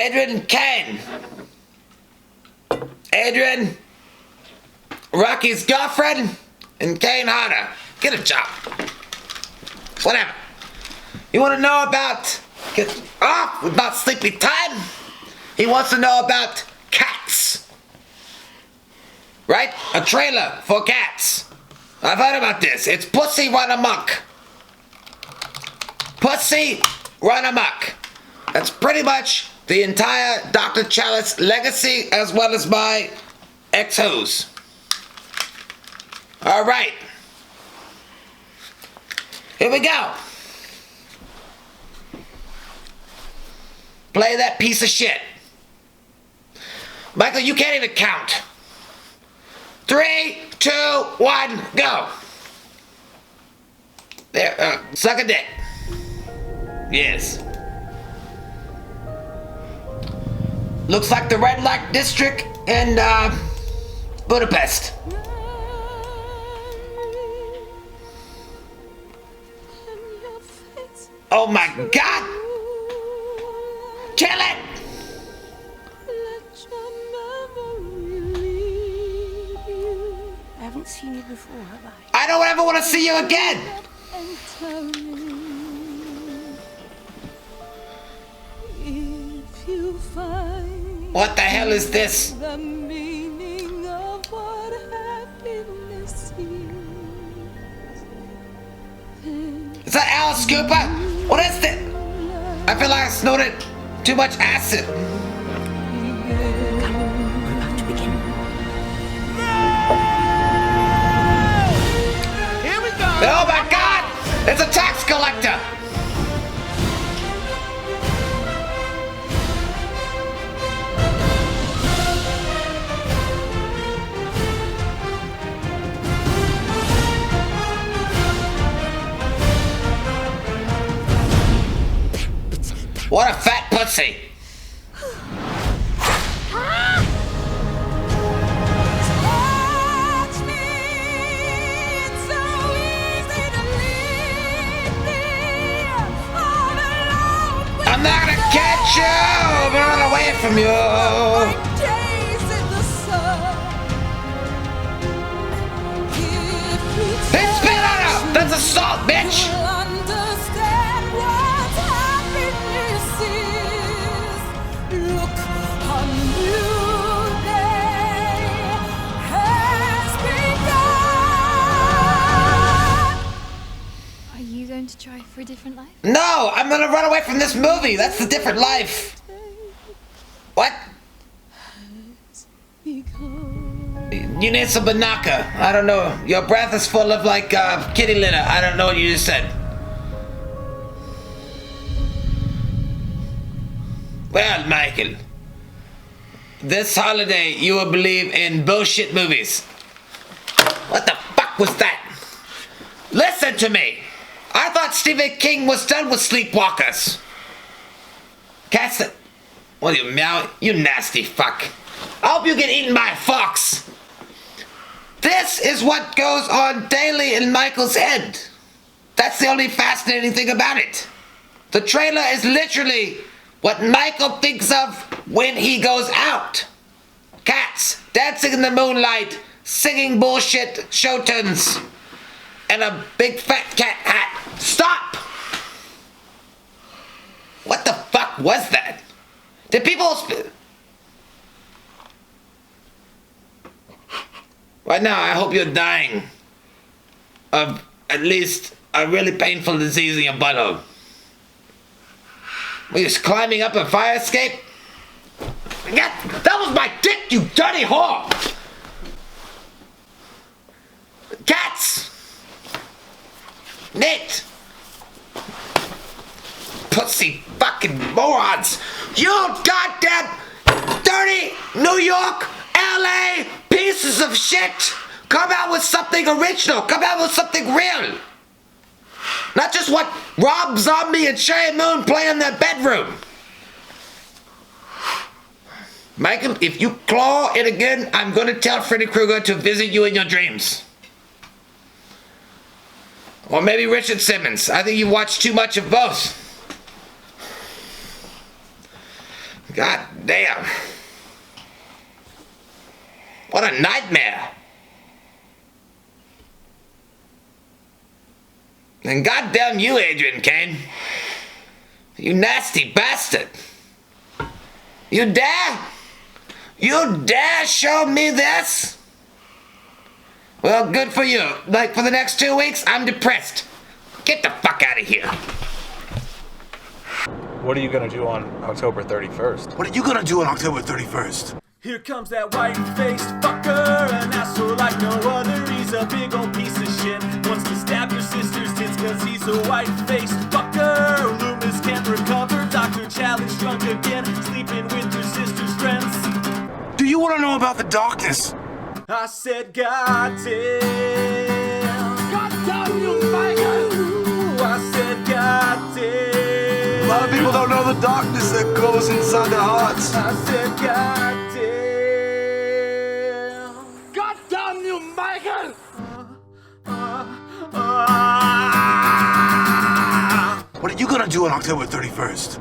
Adrian Kane. Adrian, Rocky's girlfriend, and Kane Harder. Get a job. Whatever. You want to know about about sleepy time? He wants to know about cats. Right? A trailer for cats. I've heard about this. It's Pussy Run Amok. Pussy Run Amok. That's pretty much the entire Dr. Chalice legacy as well as my ex-hoes. Alright. Here we go. Play that piece of shit. Michael, you can't even count. 3, 2, 1, go. There, suck a dick. Yes. Looks like the red light district in Budapest. Oh my God! Kill it! I haven't seen you before, have I? I don't ever want to see you again! What the hell is this? The meaning of what happiness Is that Alice Cooper? What is this? I feel like I snorted too much acid. Come, we're about to begin. Here we go! Oh my God! It's a tax collector! What a fat pussy! I'm not gonna catch you! I'm gonna run away from you! Hey, spit on her! That's assault, bitch! To try for a different life? No, I'm gonna run away from this movie. That's the different life. What? You need some banaka. I don't know. Your breath is full of like kitty litter. I don't know what you just said. Well, Michael, this holiday you will believe in bullshit movies. What the fuck was that? Listen to me. I thought Stephen King was done with Sleepwalkers. Cats that... What are you, meow? You nasty fuck. I hope you get eaten by a fox. This is what goes on daily in Michael's head. That's the only fascinating thing about it. The trailer is literally what Michael thinks of when he goes out. Cats dancing in the moonlight, singing bullshit show tunes, and a big fat cat hat. Stop! What the fuck was that? Did people... Right now, I hope you're dying of at least a really painful disease in your butthole. Were you just climbing up a fire escape? That was my dick, you dirty whore! Cats! Nit! Pussy fucking morons! You goddamn dirty New York, LA pieces of shit! Come out with something original! Come out with something real! Not just what Rob Zombie and Sherry Moon play in their bedroom! Michael, if you claw it again, I'm gonna tell Freddy Krueger to visit you in your dreams. Or maybe Richard Simmons. I think you watched too much of both. God damn. What a nightmare. And goddamn you, Adrian Kane. You nasty bastard. You dare? You dare show me this? Well, good for you. Like, for the next 2 weeks, I'm depressed. Get the fuck out of here. What are you gonna do on October 31st? What are you gonna do on October 31st? Here comes that white-faced fucker, an asshole like no other. He's a big old piece of shit. Wants to stab your sister's tits cause he's a white-faced fucker. Loomis can't recover, Dr. Challenge drunk again, sleeping with your sister's friends. Do you want to know about the darkness? I said, God damn. God damn you, Michael! I said, God damn. A lot of people don't know the darkness that goes inside their hearts. I said, God damn. God damn you, Michael! What are you gonna do on October 31st?